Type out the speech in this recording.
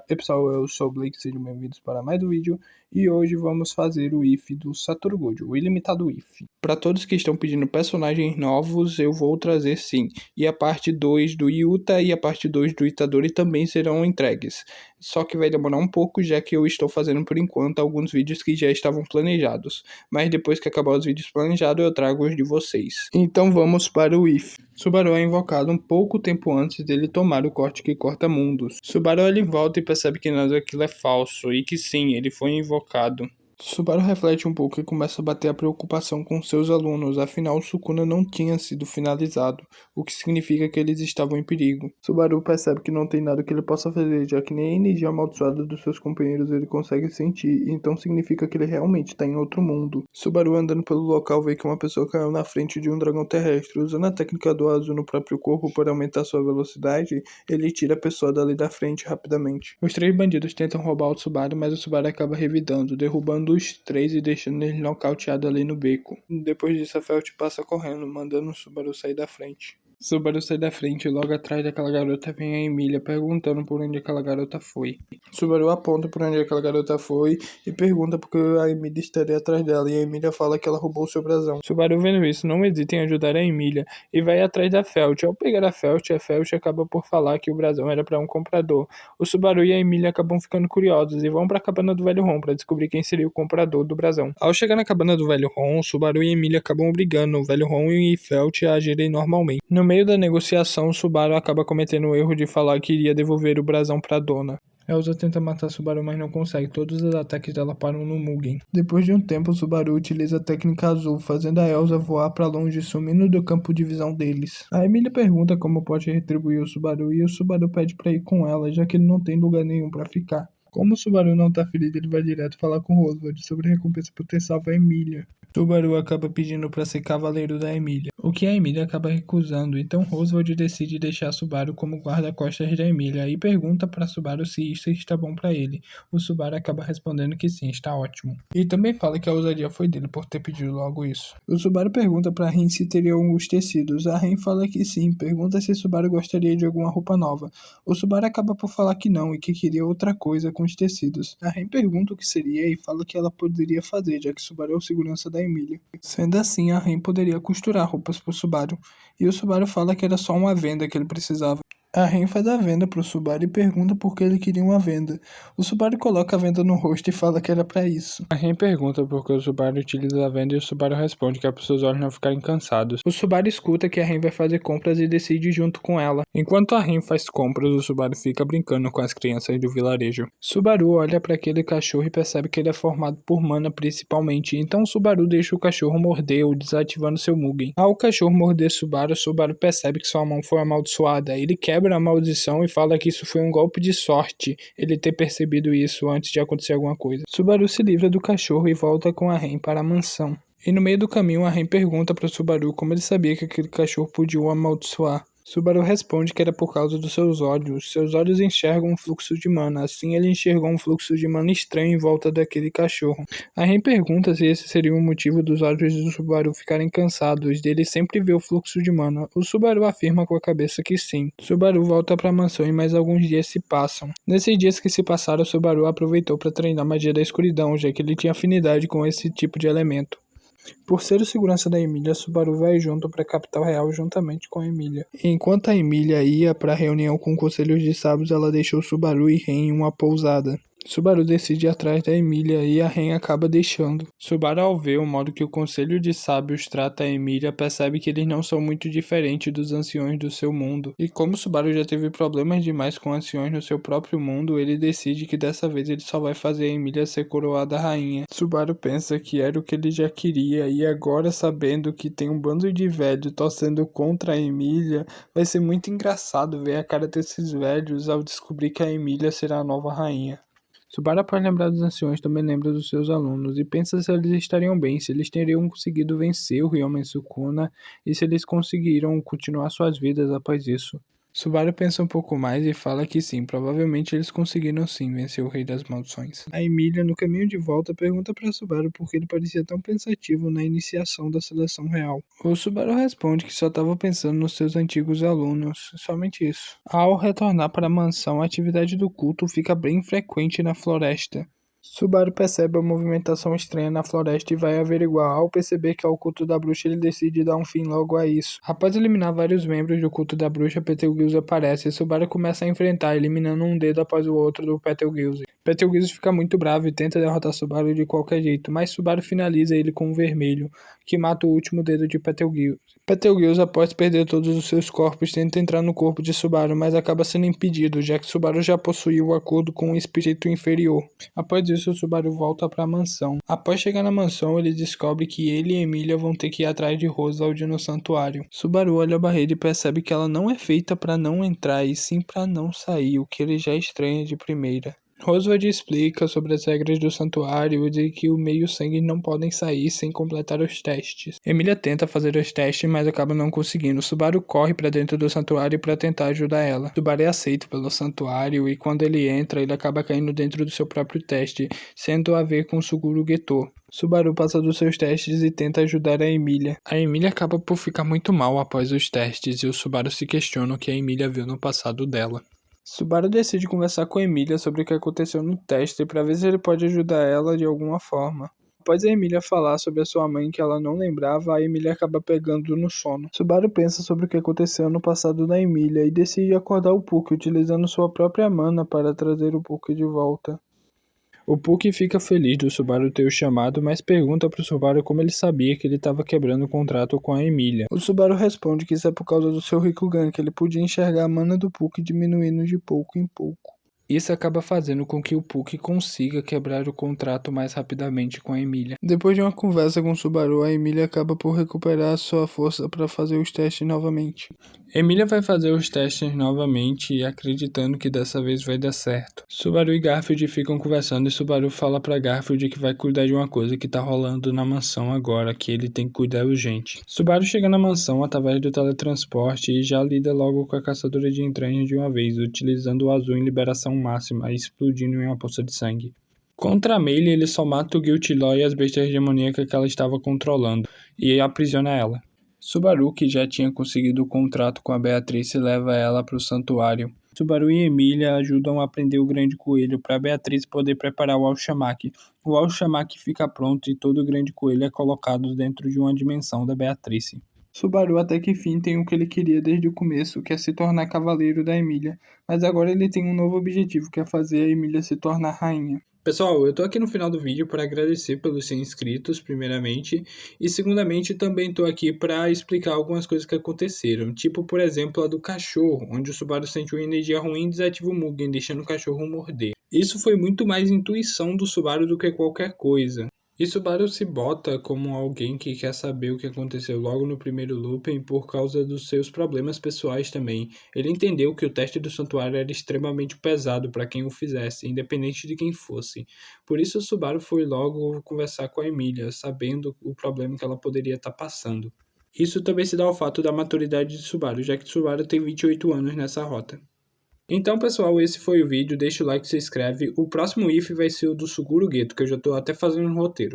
Pessoal, eu sou o Blake, sejam bem-vindos para mais um vídeo. E hoje vamos fazer o if do Satoru Gojo, o ilimitado if. Para todos que estão pedindo personagens novos, eu vou trazer sim. E a parte 2 do Yuta e a parte 2 do Itadori também serão entregues. Só que vai demorar um pouco, já que eu estou fazendo por enquanto alguns vídeos que já estavam planejados. Mas depois que acabar os vídeos planejados, eu trago os de vocês. Então vamos para o if. Subaru é invocado um pouco tempo antes dele tomar o corte que corta mundos. Subaru ele volta e percebe que nada daquilo é falso e que sim, ele foi invocado. Subaru reflete um pouco e começa a bater a preocupação com seus alunos, afinal Sukuna não tinha sido finalizado, o que significa que eles estavam em perigo. Subaru percebe que não tem nada que ele possa fazer, já que nem a energia amaldiçoada dos seus companheiros ele consegue sentir, então significa que ele realmente está em outro mundo. Subaru andando pelo local vê que uma pessoa caiu na frente de um dragão terrestre, usando a técnica do Azu no próprio corpo para aumentar sua velocidade, ele tira a pessoa dali da frente rapidamente. Os três bandidos tentam roubar o Subaru, mas o Subaru acaba revidando, derrubando os três e deixando ele nocauteado ali no beco. Depois disso, a Felt passa correndo, mandando o Subaru sair da frente. Subaru sai da frente e logo atrás daquela garota vem a Emília perguntando por onde aquela garota foi. Subaru aponta por onde aquela garota foi e pergunta por que a Emília estaria atrás dela, e a Emília fala que ela roubou seu brasão. Subaru vendo isso não hesita em ajudar a Emília e vai atrás da Felt. Ao pegar a Felt acaba por falar que o brasão era para um comprador. O Subaru e a Emília acabam ficando curiosos e vão para a cabana do Velho Ron para descobrir quem seria o comprador do brasão. Ao chegar na cabana do Velho Ron, Subaru e Emília acabam obrigando o Velho Ron e Felt a agirem normalmente. No meio da negociação, Subaru acaba cometendo o erro de falar que iria devolver o brasão para a dona. Elsa tenta matar Subaru, mas não consegue. Todos os ataques dela param no Mugen. Depois de um tempo, Subaru utiliza a técnica azul, fazendo a Elsa voar para longe, sumindo do campo de visão deles. A Emília pergunta como pode retribuir o Subaru e o Subaru pede para ir com ela, já que ele não tem lugar nenhum para ficar. Como o Subaru não tá feliz, ele vai direto falar com Roswald sobre a recompensa por ter salvo a Emília. Subaru acaba pedindo para ser cavaleiro da Emília, o que a Emília acaba recusando, então Roswald decide deixar Subaru como guarda-costas da Emília e pergunta para Subaru se isso está bom para ele. O Subaru acaba respondendo que sim, está ótimo. E também fala que a ousadia foi dele por ter pedido logo isso. O Subaru pergunta para Rin se teria alguns tecidos. A Rin fala que sim, pergunta se Subaru gostaria de alguma roupa nova. O Subaru acaba por falar que não e que queria outra coisa com os tecidos. A Ren pergunta o que seria e fala que ela poderia fazer, já que Subaru é o segurança da Emília. Sendo assim, a Ren poderia costurar roupas pro Subaru, e o Subaru fala que era só uma venda que ele precisava. A Ren faz a venda pro Subaru e pergunta por que ele queria uma venda. O Subaru coloca a venda no rosto e fala que era pra isso. A Ren pergunta por que o Subaru utiliza a venda e o Subaru responde que é para seus olhos não ficarem cansados. O Subaru escuta que a Ren vai fazer compras e decide ir junto com ela. Enquanto a Ren faz compras, o Subaru fica brincando com as crianças do vilarejo. Subaru olha para aquele cachorro e percebe que ele é formado por mana principalmente, então o Subaru deixa o cachorro morder, desativando seu Mugen. Ao cachorro morder Subaru, Subaru percebe que sua mão foi amaldiçoada. Ele quebra a maldição e fala que isso foi um golpe de sorte, ele ter percebido isso antes de acontecer alguma coisa. Subaru se livra do cachorro e volta com a Ren para a mansão. E no meio do caminho, a Ren pergunta para Subaru como ele sabia que aquele cachorro podia o amaldiçoar. Subaru responde que era por causa dos seus olhos. Seus olhos enxergam um fluxo de mana. Assim, ele enxergou um fluxo de mana estranho em volta daquele cachorro. A Ren pergunta se esse seria o motivo dos olhos do Subaru ficarem cansados, dele sempre ver o fluxo de mana. O Subaru afirma com a cabeça que sim. Subaru volta para a mansão e mais alguns dias se passam. Nesses dias que se passaram, o Subaru aproveitou para treinar magia da escuridão, já que ele tinha afinidade com esse tipo de elemento. Por ser o segurança da Emília, Subaru vai junto para a capital real juntamente com a Emília. Enquanto a Emília ia para a reunião com o Conselho de Sábios, ela deixou Subaru e Ren em uma pousada. Subaru decide ir atrás da Emília e a Ren acaba deixando. Subaru, ao ver o modo que o Conselho de Sábios trata a Emília, percebe que eles não são muito diferentes dos anciões do seu mundo. E como Subaru já teve problemas demais com anciões no seu próprio mundo, ele decide que dessa vez ele só vai fazer a Emília ser coroada rainha. Subaru pensa que era o que ele já queria e agora, sabendo que tem um bando de velhos torcendo contra a Emília, vai ser muito engraçado ver a cara desses velhos ao descobrir que a Emília será a nova rainha. Subaru, após lembrar dos anciões, também lembra dos seus alunos e pensa se eles estariam bem, se eles teriam conseguido vencer o Ryomen Sukuna e se eles conseguiram continuar suas vidas após isso. Subaru pensa um pouco mais e fala que sim, provavelmente eles conseguiram sim vencer o Rei das Maldições. A Emília, no caminho de volta, pergunta para Subaru por que ele parecia tão pensativo na iniciação da seleção real. O Subaru responde que só estava pensando nos seus antigos alunos, somente isso. Ao retornar para a mansão, a atividade do culto fica bem frequente na floresta. Subaru percebe a movimentação estranha na floresta e vai averiguar. Ao perceber que é o culto da bruxa, ele decide dar um fim logo a isso. Após eliminar vários membros do culto da bruxa, Betelgeuse aparece e Subaru começa a enfrentar, eliminando um dedo após o outro do Betelgeuse. Betelgeuse fica muito bravo e tenta derrotar Subaru de qualquer jeito, mas Subaru finaliza ele com um vermelho, que mata o último dedo de Betelgeuse. Betelgeuse, após perder todos os seus corpos, tenta entrar no corpo de Subaru, mas acaba sendo impedido, já que Subaru já possuía o acordo com um espírito inferior. Após isso, Subaru volta para a mansão. Após chegar na mansão, ele descobre que ele e Emília vão ter que ir atrás de Oswald no santuário. Subaru olha a barreira e percebe que ela não é feita para não entrar e sim para não sair, o que ele já estranha de primeira. Oswald explica sobre as regras do santuário e de que o meio-sangue não podem sair sem completar os testes. Emília tenta fazer os testes, mas acaba não conseguindo. Subaru corre para dentro do santuário para tentar ajudar ela. Subaru é aceito pelo santuário e quando ele entra, ele acaba caindo dentro do seu próprio teste, sendo a ver com Suguru Geto. Subaru passa dos seus testes e tenta ajudar a Emília. A Emília acaba por ficar muito mal após os testes e o Subaru se questiona o que a Emília viu no passado dela. Subaru decide conversar com a Emília sobre o que aconteceu no teste para ver se ele pode ajudar ela de alguma forma. Após a Emília falar sobre a sua mãe que ela não lembrava, a Emília acaba pegando no sono. Subaru pensa sobre o que aconteceu no passado da Emília e decide acordar o Puck utilizando sua própria mana para trazer o Puck de volta. O Puck fica feliz do Subaru ter o chamado, mas pergunta pro Subaru como ele sabia que ele estava quebrando o contrato com a Emília. O Subaru responde que isso é por causa do seu Rikugan, que ele podia enxergar a mana do Puck diminuindo de pouco em pouco. Isso acaba fazendo com que o Puck consiga quebrar o contrato mais rapidamente com a Emília. Depois de uma conversa com o Subaru, a Emília acaba por recuperar sua força para fazer os testes novamente. Emília vai fazer os testes novamente, acreditando que dessa vez vai dar certo. Subaru e Garfield ficam conversando e Subaru fala para Garfield que vai cuidar de uma coisa que tá rolando na mansão agora, que ele tem que cuidar urgente. Subaru chega na mansão através do teletransporte e já lida logo com a caçadora de entranhas de uma vez, utilizando o azul em liberação máxima e explodindo em uma poça de sangue. Contra a Melee, ele só mata o Guilty Law e as bestias demoníacas que ela estava controlando, e aprisiona ela. Subaru, que já tinha conseguido o contrato com a Beatrice, leva ela para o santuário. Subaru e Emília ajudam a prender o Grande Coelho para Beatrice poder preparar o Alchemaque. O Alchemaque fica pronto e todo o Grande Coelho é colocado dentro de uma dimensão da Beatrice. Subaru até que fim tem o que ele queria desde o começo, que é se tornar cavaleiro da Emília, mas agora ele tem um novo objetivo, que é fazer a Emília se tornar rainha. Pessoal, eu tô aqui no final do vídeo para agradecer pelos 100 inscritos, primeiramente, e segundamente também tô aqui para explicar algumas coisas que aconteceram, tipo, por exemplo, a do cachorro, onde o Subaru sentiu energia ruim e desativa o Mugen, deixando o cachorro morder. Isso foi muito mais intuição do Subaru do que qualquer coisa. E Subaru se bota como alguém que quer saber o que aconteceu logo no primeiro looping por causa dos seus problemas pessoais também. Ele entendeu que o teste do santuário era extremamente pesado para quem o fizesse, independente de quem fosse. Por isso Subaru foi logo conversar com a Emília, sabendo o problema que ela poderia estar passando. Isso também se dá ao fato da maturidade de Subaru, já que Subaru tem 28 anos nessa rota. Então, pessoal, esse foi o vídeo. Deixa o like e se inscreve. O próximo if vai ser o do Suguru Geto, que eu já tô até fazendo um roteiro.